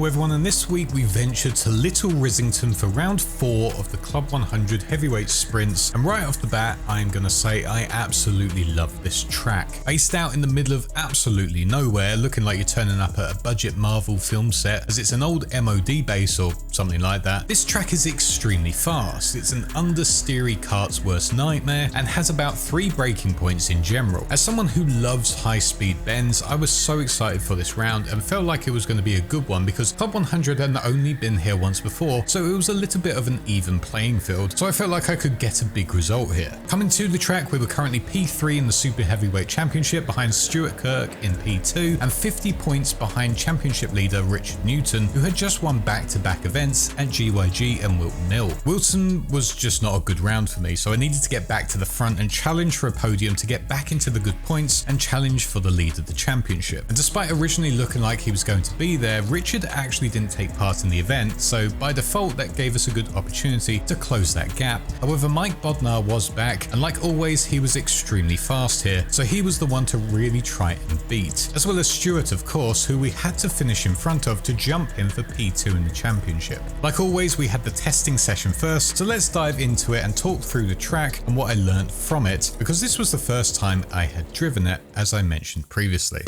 everyone, and this week we ventured to Little Rissington for round 4 of the Club 100 Heavyweight Sprints, and right off the bat I'm gonna say I absolutely love this track. Based out in the middle of absolutely nowhere, looking like you're turning up at a budget Marvel film set, as it's an old MOD base or something like that. This track is extremely fast, it's an understeery kart's worst nightmare, and has about 3 braking points in general. As someone who loves high speed bends, I was so excited for this round and felt like it was going to be a good one because Club 100 had only been here once before, so it was a little bit of an even playing field, so I felt like I could get a big result here. Coming to the track, we were currently P3 in the Super Heavyweight Championship behind Stuart Kirk in P2 and 50 points behind Championship leader Richard Newton, who had just won back-to-back events at GYG and Wilton Mill. Wilton was just not a good round for me, so I needed to get back to the front and challenge for a podium to get back into the good points and challenge for the lead of the championship. And despite originally looking like he was going to be there, Richard actually didn't take part in the event, so by default that gave us a good opportunity to close that gap. However, Mike Bodnar was back, and like always he was extremely fast here, so he was the one to really try and beat, as well as Stuart of course, who we had to finish in front of to jump him for P2 in the championship. Like always, we had the testing session first, so let's dive into it and talk through the track and what I learned from it, because this was the first time I had driven it, as I mentioned previously.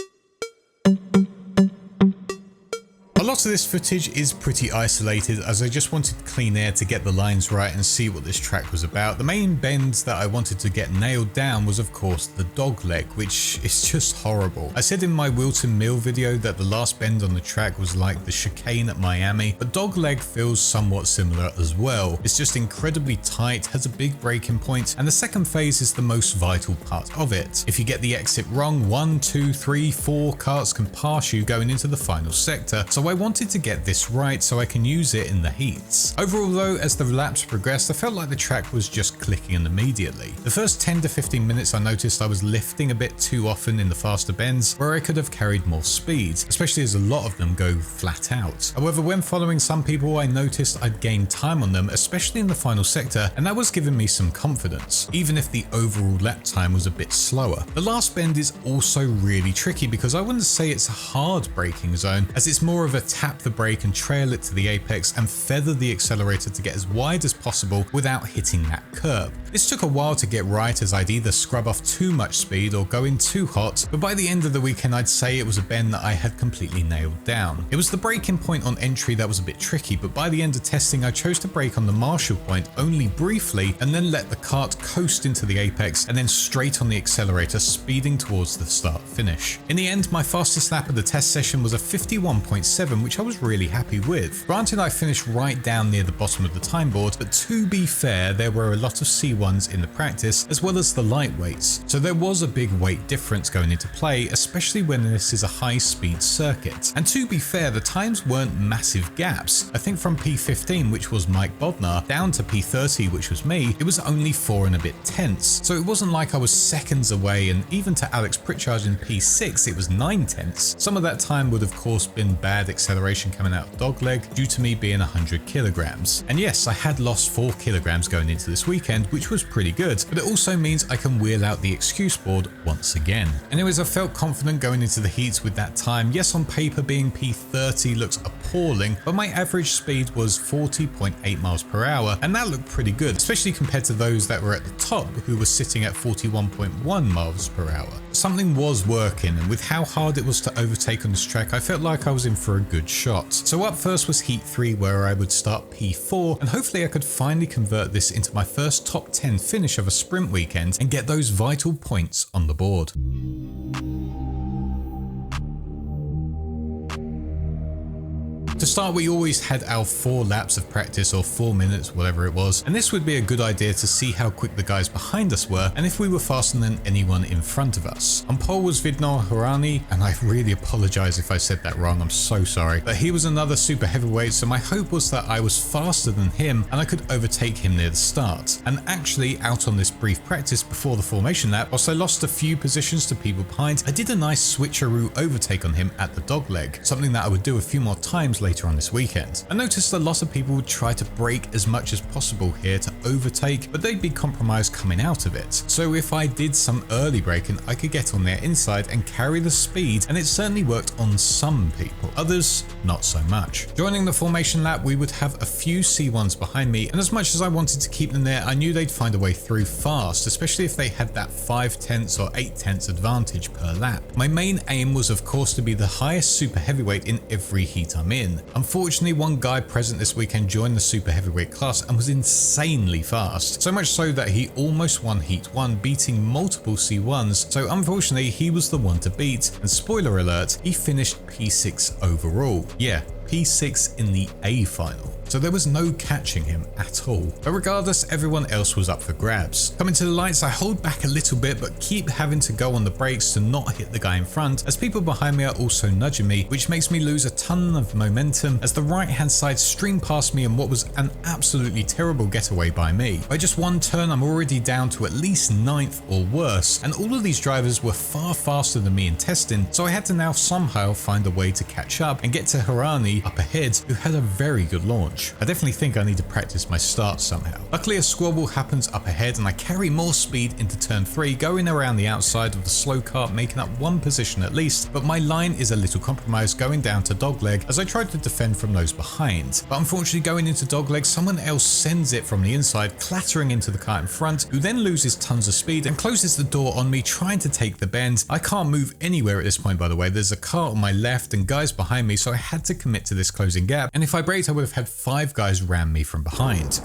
A lot of this footage is pretty isolated, as I just wanted clean air to get the lines right and see what this track was about. The main bend that I wanted to get nailed down was of course the dog leg, which is just horrible. I said in my Wilton Mill video that the last bend on the track was like the chicane at Miami, but dog leg feels somewhat similar as well. It's just incredibly tight, has a big braking point, and the second phase is the most vital part of it. If you get the exit wrong, 1, 2, 3, 4 karts can pass you going into the final sector, so I wanted to get this right so I can use it in the heats. Overall though, as the laps progressed, I felt like the track was just clicking in immediately. The first 10 to 15 minutes I noticed I was lifting a bit too often in the faster bends where I could have carried more speed, especially as a lot of them go flat out. However, when following some people, I noticed I'd gained time on them, especially in the final sector, and that was giving me some confidence, even if the overall lap time was a bit slower. The last bend is also really tricky because I wouldn't say it's a hard braking zone, as it's more of a tap the brake and trail it to the apex and feather the accelerator to get as wide as possible without hitting that curb. This took a while to get right, as I'd either scrub off too much speed or go in too hot, but by the end of the weekend I'd say it was a bend that I had completely nailed down. It was the braking point on entry that was a bit tricky, but by the end of testing I chose to brake on the Marshall point only briefly and then let the kart coast into the apex and then straight on the accelerator, speeding towards the start finish. In the end, my fastest lap of the test session was a 51.7, which I was really happy with. Granted, I finished right down near the bottom of the time board, but to be fair, there were a lot of C1s in the practice as well as the lightweights, so there was a big weight difference going into play, especially when this is a high speed circuit. And to be fair, the times weren't massive gaps. I think from P15, which was Mike Bodnar, down to P30, which was me, it was only 4 and a bit tenths, so it wasn't like I was seconds away, and even to Alex Pritchard in P6 it was 9 tenths. Some of that time would of course been bad acceleration coming out of dogleg due to me being 100 kilograms. And yes, I had lost 4 kilograms going into this weekend, which was pretty good, but it also means I can wheel out the excuse board once again. Anyways, I felt confident going into the heats with that time. Yes, on paper being P30 looks appalling, but my average speed was 40.8 miles per hour, and that looked pretty good, especially compared to those that were at the top who were sitting at 41.1 miles per hour. Something was working, and with how hard it was to overtake on this track, I felt like I was in for a good shot. So up first was Heat 3, where I would start P4, and hopefully I could finally convert this into my first top 10 finish of a sprint weekend and get those vital points on the board. To start, we always had our 4 laps of practice, or 4 minutes, whatever it was, and this would be a good idea to see how quick the guys behind us were and if we were faster than anyone in front of us. On pole was Vidnor Harani, and I really apologize if I said that wrong, I'm so sorry, but he was another super heavyweight, so my hope was that I was faster than him and I could overtake him near the start. And actually, out on this brief practice before the formation lap, whilst I lost a few positions to people behind, I did a nice switcheroo overtake on him at the dogleg, something that I would do a few more times later later on this weekend. I noticed a lot of people would try to brake as much as possible here to overtake, but they'd be compromised coming out of it. So if I did some early braking, I could get on their inside and carry the speed, and it certainly worked on some people. Others, not so much. Joining the formation lap, we would have a few C1s behind me, and as much as I wanted to keep them there, I knew they'd find a way through fast, especially if they had that 5/10 or 8/10 advantage per lap. My main aim was of course to be the highest super heavyweight in every heat I'm in. Unfortunately, one guy present this weekend joined the super heavyweight class and was insanely fast, so much so that he almost won heat 1, beating multiple C1s, so unfortunately he was the one to beat, and spoiler alert, he finished P6 overall. Yeah, P6 in the A final. So there was no catching him at all. But regardless, everyone else was up for grabs. Coming to the lights, I hold back a little bit but keep having to go on the brakes to not hit the guy in front, as people behind me are also nudging me, which makes me lose a ton of momentum as the right hand side streamed past me in what was an absolutely terrible getaway by me. By just one turn, I'm already down to at least 9th or worse, and all of these drivers were far faster than me in testing, so I had to now somehow find a way to catch up and get to Harani up ahead, who had a very good launch. I definitely think I need to practice my start somehow. Luckily, a squabble happens up ahead and I carry more speed into turn 3, going around the outside of the slow kart, making up one position at least, but my line is a little compromised going down to dogleg as I tried to defend from those behind. But unfortunately, going into dogleg, someone else sends it from the inside, clattering into the kart in front, who then loses tons of speed and closes the door on me, trying to take the bend. I can't move anywhere at this point, by the way. There's a car on my left and guys behind me, so I had to commit to this closing gap, and if I braked, I would have had 5 guys ram me from behind.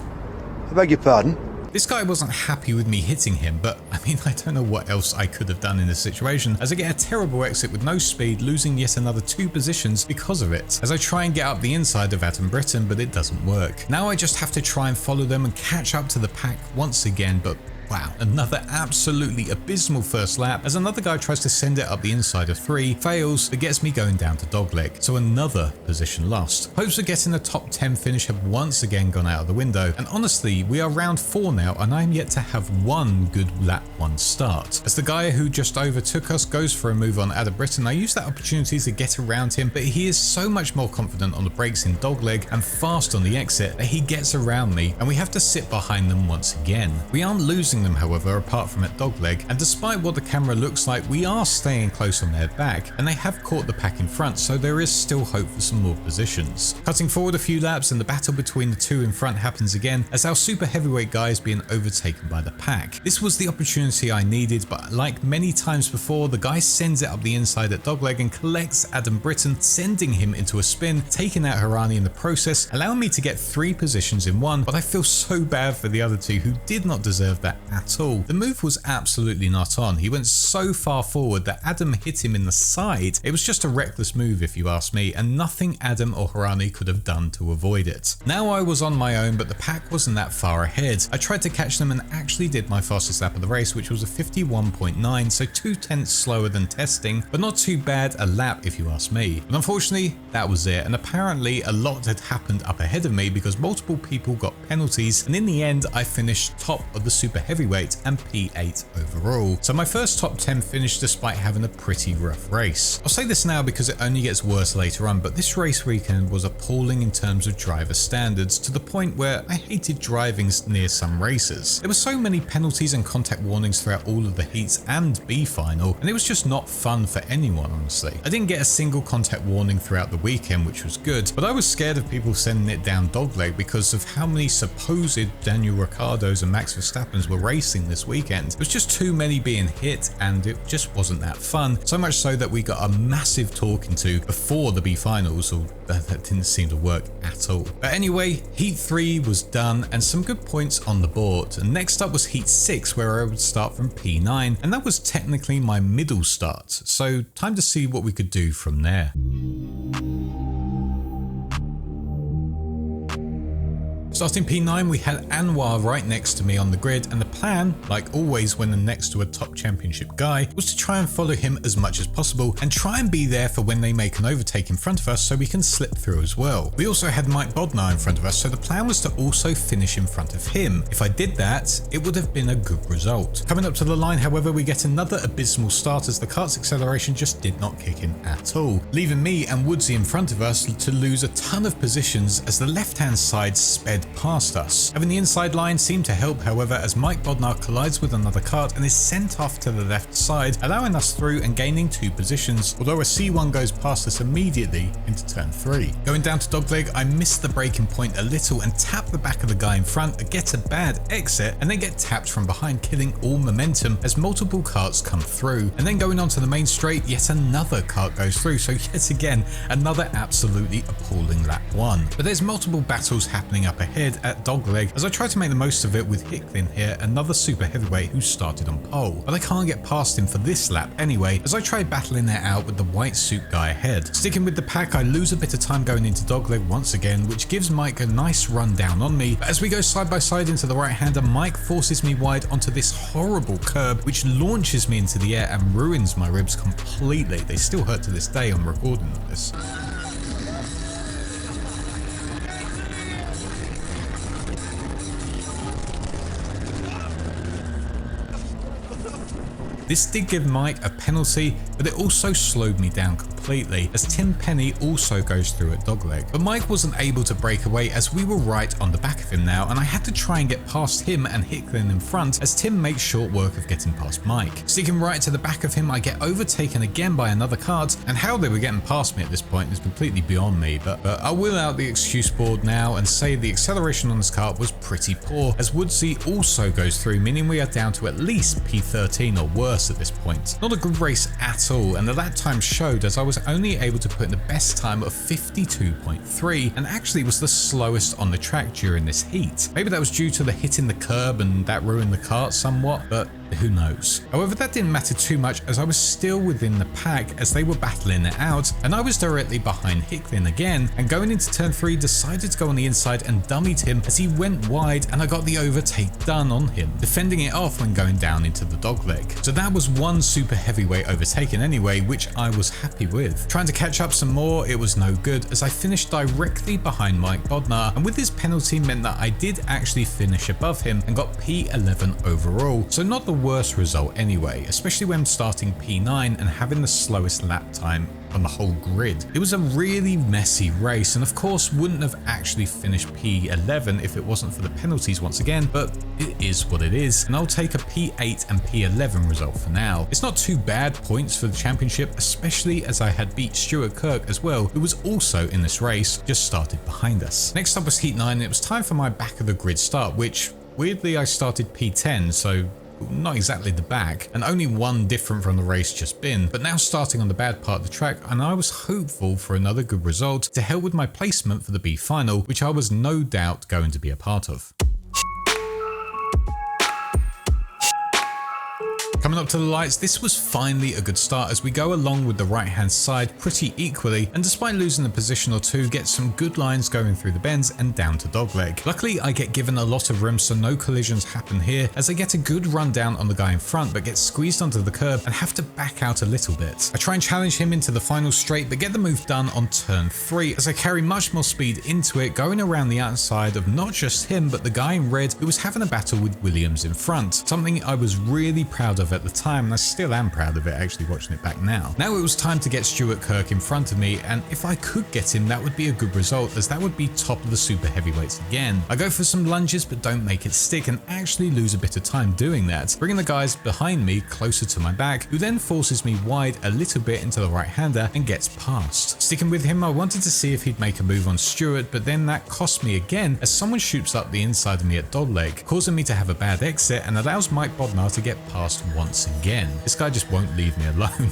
I beg your pardon? This guy wasn't happy with me hitting him, but I mean, I don't know what else I could have done in this situation, as I get a terrible exit with no speed, losing yet another 2 positions because of it, as I try and get up the inside of Adam Britton, but it doesn't work. Now I just have to try and follow them and catch up to the pack once again, but wow, another absolutely abysmal first lap as another guy tries to send it up the inside of 3, fails, but gets me going down to dogleg, so another position lost. Hopes of getting a top 10 finish have once again gone out of the window, and honestly, we are round 4 now and I'm yet to have one good lap 1 start. As the guy who just overtook us goes for a move on Adam Britton, I use that opportunity to get around him, but he is so much more confident on the brakes in dogleg and fast on the exit that he gets around me and we have to sit behind them once again. We aren't losing them, however, apart from at dogleg, and despite what the camera looks like, we are staying close on their back, and they have caught the pack in front, so there is still hope for some more positions. Cutting forward a few laps, and the battle between the 2 in front happens again, as our super heavyweight guy is being overtaken by the pack. This was the opportunity I needed, but like many times before, the guy sends it up the inside at dogleg and collects Adam Britton, sending him into a spin, taking out Harani in the process, allowing me to get 3 positions in 1, but I feel so bad for the other 2 who did not deserve that at all. The move was absolutely not on. He went so far forward that Adam hit him in the side. It was just a reckless move if you ask me, and nothing Adam or Harani could have done to avoid it. Now I was on my own, but the pack wasn't that far ahead. I tried to catch them and actually did my fastest lap of the race, which was a 51.9, so 2/10 slower than testing, but not too bad a lap if you ask me. But unfortunately, that was it, and apparently a lot had happened up ahead of me because multiple people got penalties, and in the end I finished top of the super heavyweight and P8 overall. So my first top 10 finish despite having a pretty rough race. I'll say this now because it only gets worse later on, but this race weekend was appalling in terms of driver standards, to the point where I hated driving near some races. There were so many penalties and contact warnings throughout all of the heats and B final, and it was just not fun for anyone, honestly. I didn't get a single contact warning throughout the weekend, which was good, but I was scared of people sending it down dogleg because of how many supposed Daniel Ricciardos and Max Verstappens were racing this weekend. There was just too many being hit and it just wasn't that fun, so much so that we got a massive talking to before the B finals, or that didn't seem to work at all. But anyway, heat 3 was done and some good points on the board, and next up was heat 6 where I would start from P9, and that was technically my middle start, so time to see what we could do from there. Starting P9, we had Anwar right next to me on the grid, and the plan, like always when next to a top championship guy, was to try and follow him as much as possible and try and be there for when they make an overtake in front of us so we can slip through as well. We also had Mike Bodnar in front of us, so the plan was to also finish in front of him. If I did that, it would have been a good result. Coming up to the line, however, we get another abysmal start as the kart's acceleration just did not kick in at all, leaving me and Woodsy in front of us to lose a ton of positions as the left-hand side sped past us. Having the inside line seemed to help, however, as Mike Bodnar collides with another kart and is sent off to the left side, allowing us through and gaining 2 positions, although a C1 goes past us immediately into turn 3. Going down to dogleg, I missed the braking point a little and tap the back of the guy in front, get a bad exit, and then get tapped from behind, killing all momentum as multiple karts come through. And then going onto the main straight, yet another kart goes through, so yet again, another absolutely appalling lap 1. But there's multiple battles happening up ahead at dogleg as I try to make the most of it with Hicklin here, another super heavyweight who started on pole. But I can't get past him for this lap anyway, as I try battling it out with the white suit guy ahead. Sticking with the pack, I lose a bit of time going into dogleg once again, which gives Mike a nice run down on me. But as we go side by side into the right hander, Mike forces me wide onto this horrible curb, which launches me into the air and ruins my ribs completely. They still hurt to this day on recording of this. This did give Mike a penalty, but it also slowed me down completely as Tim Penny also goes through at dogleg. But Mike wasn't able to break away as we were right on the back of him now, and I had to try and get past him and Hicklin in front as Tim makes short work of getting past Mike. Sticking right to the back of him, I get overtaken again by another kart, and how they were getting past me at this point is completely beyond me, but I will out the excuse board now and say the acceleration on this kart was pretty poor as Woodsy also goes through, meaning we are down to at least P13 or worse at this point. Not a good race at all, and the lap time showed as I was only able to put in the best time of 52.3 and actually was the slowest on the track during this heat. Maybe that was due to the hit in the curb and that ruined the kart somewhat, but who knows. However, that didn't matter too much as I was still within the pack as they were battling it out, and I was directly behind Hicklin again, and going into turn 3 decided to go on the inside and dummied him as he went wide, and I got the overtake done on him, defending it off when going down into the dogleg. So that was one super heavyweight overtaken anyway, which I was happy with. Trying to catch up some more, it was no good as I finished directly behind Mike Bodnar, and with his penalty meant that I did actually finish above him and got P11 overall, so not the worst result anyway, especially when starting P9 and having the slowest lap time on the whole grid. It was a really messy race, and of course wouldn't have actually finished P11 if it wasn't for the penalties once again, but it is what it is, and I'll take a P8 and P11 result for now. It's not too bad points for the championship, especially as I had beat Stuart Kirk as well, who was also in this race, just started behind us. Next up was Heat 9, and it was time for my back of the grid start, which weirdly I started P10, so not exactly the back, and only one different from the race just been, but now starting on the bad part of the track, and I was hopeful for another good result to help with my placement for the B final, which I was no doubt going to be a part of. Coming up to the lights, this was finally a good start as we go along with the right hand side pretty equally, and despite losing a position or two, get some good lines going through the bends and down to dogleg. Luckily I get given a lot of room so no collisions happen here as I get a good run down on the guy in front but get squeezed onto the curb and have to back out a little bit. I try and challenge him into the final straight but get the move done on turn 3 as I carry much more speed into it, going around the outside of not just him but the guy in red who was having a battle with Williams in front, something I was really proud of at the time, and I still am proud of it actually watching it back now. Now it was time to get Stuart Kirk in front of me, and if I could get him that would be a good result as that would be top of the super heavyweights again. I go for some lunges but don't make it stick and actually lose a bit of time doing that, bringing the guys behind me closer to my back, who then forces me wide a little bit into the right hander and gets past. Sticking with him, I wanted to see if he'd make a move on Stuart, but then that cost me again as someone shoots up the inside of me at dogleg, causing me to have a bad exit and allows Mike Bodnar to get past once again. This guy just won't leave me alone.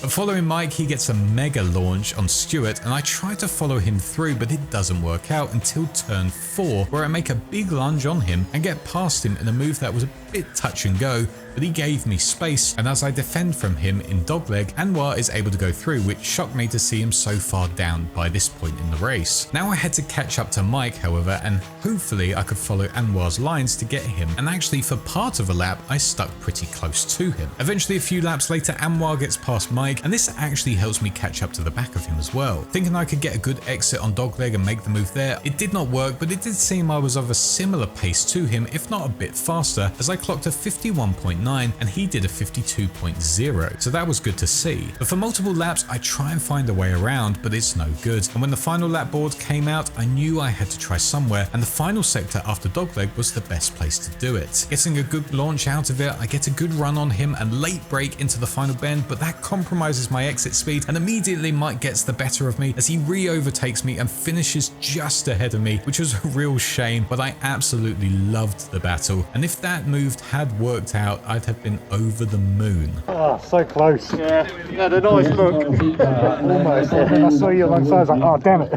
But following Mike, he gets a mega launch on Stuart, and I try to follow him through, but it doesn't work out until turn 4, where I make a big lunge on him and get past him in a move that was a bit touch and go, but he gave me space, and as I defend from him in dogleg, Anwar is able to go through, which shocked me to see him so far down by this point in the race. Now I had to catch up to Mike, however, and hopefully I could follow Anwar's lines to get him, and actually for part of a lap I stuck pretty close to him. Eventually a few laps later, Anwar gets past Mike, and this actually helps me catch up to the back of him as well. Thinking I could get a good exit on dogleg and make the move there, it did not work, but it did seem I was of a similar pace to him, if not a bit faster, as I clocked a 51.9 and he did a 52.0, so that was good to see. But for multiple laps I try and find a way around, but it's no good, and when the final lap board came out I knew I had to try somewhere, and the final sector after dogleg was the best place to do it. Getting a good launch out of it, I get a good run on him and late brake into the final bend, but that compromises my exit speed, and immediately Mike gets the better of me as he re-overtakes me and finishes just ahead of me, which was a real shame, but I absolutely loved the battle, and if that move had worked out I'd have been over the moon. Oh, so close. Yeah, had a nice book. Almost. I saw you alongside, I was like, oh damn it.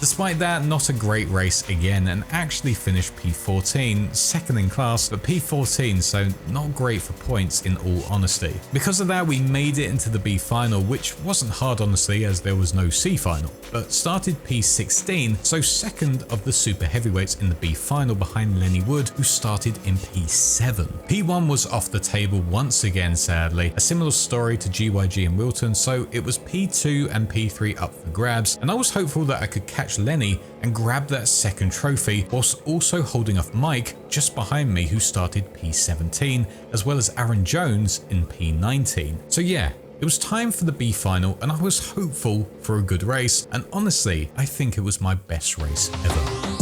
Despite that, not a great race again, and actually finished P14, second in class, but P14, so not great for points in all honesty. Because of that, we made it into the B final, which wasn't hard honestly as there was no C final, but started P16, so second of the super heavyweights in the B final behind Lenny Wood, who started in P7. P1 was off the table once again, sadly, a similar story to GYG and Wilton, so it was P2 and P3 up for grabs, and I was hopeful that I could catch Lenny and grab that second trophy, whilst also holding off Mike just behind me, who started P17, as well as Aaron Jones in P19. So yeah, it was time for the B final, and I was hopeful for a good race, and honestly, I think it was my best race ever.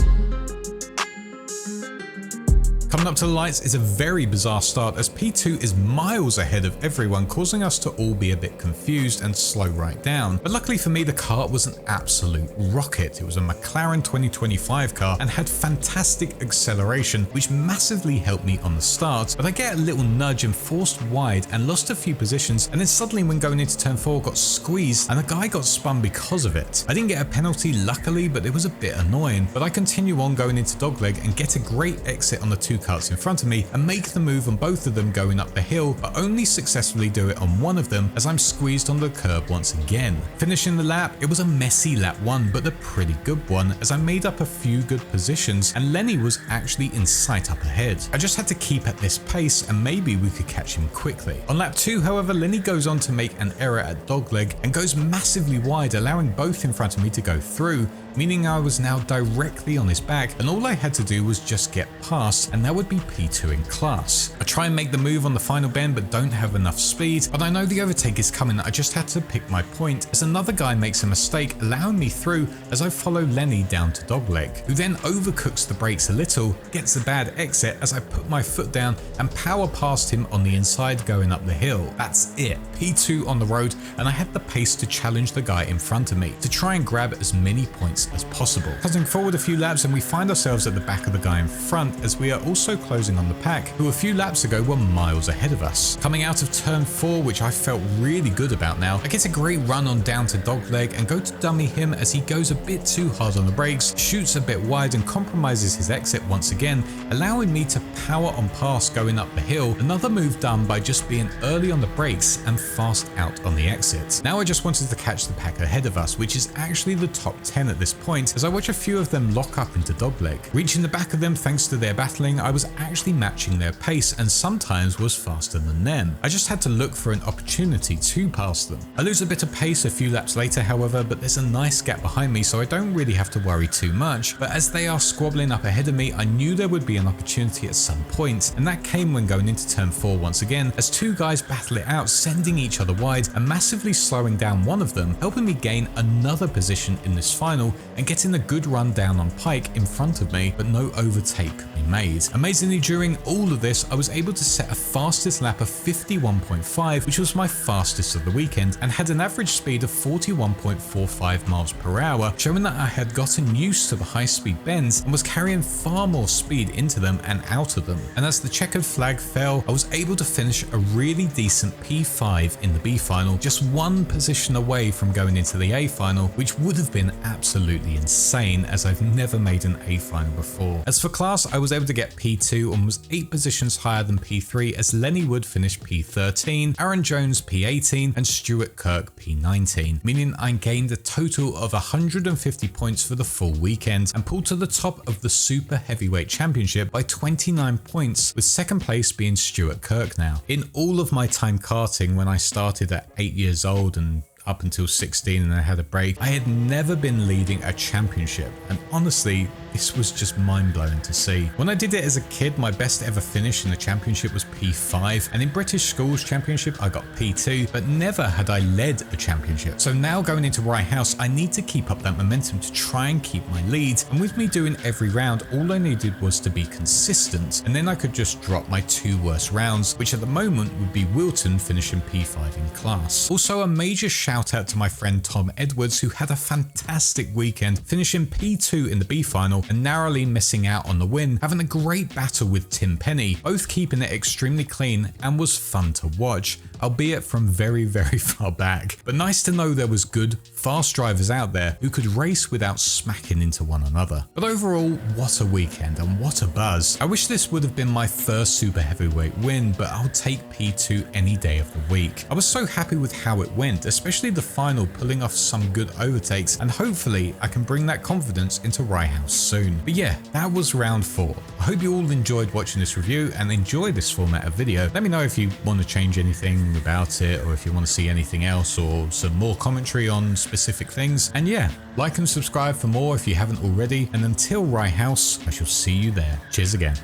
Coming up to the lights is a very bizarre start, as P2 is miles ahead of everyone, causing us to all be a bit confused and slow right down. But luckily for me, the kart was an absolute rocket. It was a McLaren 2025 car and had fantastic acceleration, which massively helped me on the start. But I get a little nudge and forced wide and lost a few positions, and then suddenly when going into turn 4 got squeezed and a guy got spun because of it. I didn't get a penalty luckily, but it was a bit annoying. But I continue on going into dogleg and get a great exit on the two karts in front of me and make the move on both of them going up the hill, but only successfully do it on one of them as I'm squeezed on the curb once again. Finishing the lap, it was a messy lap 1, but a pretty good one as I made up a few good positions and Lenny was actually in sight up ahead. I just had to keep at this pace and maybe we could catch him quickly. On lap 2, however, Lenny goes on to make an error at dogleg and goes massively wide, allowing both in front of me to go through, meaning I was now directly on his back, and all I had to do was just get past, and that would be P2 in class. I try and make the move on the final bend but don't have enough speed, but I know the overtake is coming. I just had to pick my point as another guy makes a mistake, allowing me through as I follow Lenny down to dogleg, who then overcooks the brakes a little, gets a bad exit as I put my foot down and power past him on the inside going up the hill. That's it, P2 on the road, and I had the pace to challenge the guy in front of me to try and grab as many points as possible. Cutting forward a few laps and we find ourselves at the back of the guy in front, as we are also closing on the pack, who a few laps ago were miles ahead of us. Coming out of turn 4, which I felt really good about now, I get a great run on down to dogleg and go to dummy him as he goes a bit too hard on the brakes, shoots a bit wide and compromises his exit once again, allowing me to power on past going up the hill, another move done by just being early on the brakes and fast out on the exit. Now I just wanted to catch the pack ahead of us, which is actually the top 10 at this point, as I watch a few of them lock up into dogleg. Reaching the back of them thanks to their battling, I was actually matching their pace and sometimes was faster than them. I just had to look for an opportunity to pass them. I lose a bit of pace a few laps later, however, but there's a nice gap behind me, so I don't really have to worry too much. But as they are squabbling up ahead of me, I knew there would be an opportunity at some point, and that came when going into turn 4 once again, as two guys battle it out, sending each other wide and massively slowing down one of them, helping me gain another position in this final and getting a good run down on Pike in front of me, but no overtake could be made. Amazingly, during all of this, I was able to set a fastest lap of 51.5, which was my fastest of the weekend, and had an average speed of 41.45 miles per hour, showing that I had gotten used to the high-speed bends and was carrying far more speed into them and out of them. And as the checkered flag fell, I was able to finish a really decent P5 in the B final, just one position away from going into the A final, which would have been absolutely insane as I've never made an A final before. As for class, I was able to get P2 and was 8 positions higher than P3 as Lenny Wood finished P13, Aaron Jones P18 and Stuart Kirk P19, meaning I gained a total of 150 points for the full weekend and pulled to the top of the Super Heavyweight Championship by 29 points, with second place being Stuart Kirk now. In all of my time karting, when I started at 8 years old and up until 16 and I had a break, I had never been leading a championship, and honestly, this was just mind-blowing to see. When I did it as a kid, my best ever finish in the championship was P5, and in British Schools Championship I got P2, but never had I led a championship. So now going into Rye House, I need to keep up that momentum to try and keep my lead, and with me doing every round, all I needed was to be consistent, and then I could just drop my 2 worst rounds, which at the moment would be Wilton finishing P5 in class. Also, a major shout out to my friend Tom Edwards, who had a fantastic weekend, finishing P2 in the B final and narrowly missing out on the win, having a great battle with Tim Penny, both keeping it extremely clean and was fun to watch, albeit from very far back. But nice to know there was good, fast drivers out there who could race without smacking into one another. But overall, what a weekend and what a buzz. I wish this would have been my first super heavyweight win, but I'll take P2 any day of the week. I was so happy with how it went, especially the final, pulling off some good overtakes, and hopefully I can bring that confidence into Rye House soon. But yeah, that was round 4. I hope you all enjoyed watching this review and enjoy this format of video. Let me know if you want to change anything about it, or if you want to see anything else or some more commentary on specific things. And yeah, like and subscribe for more if you haven't already, and until Rye House, I shall see you there. Cheers again.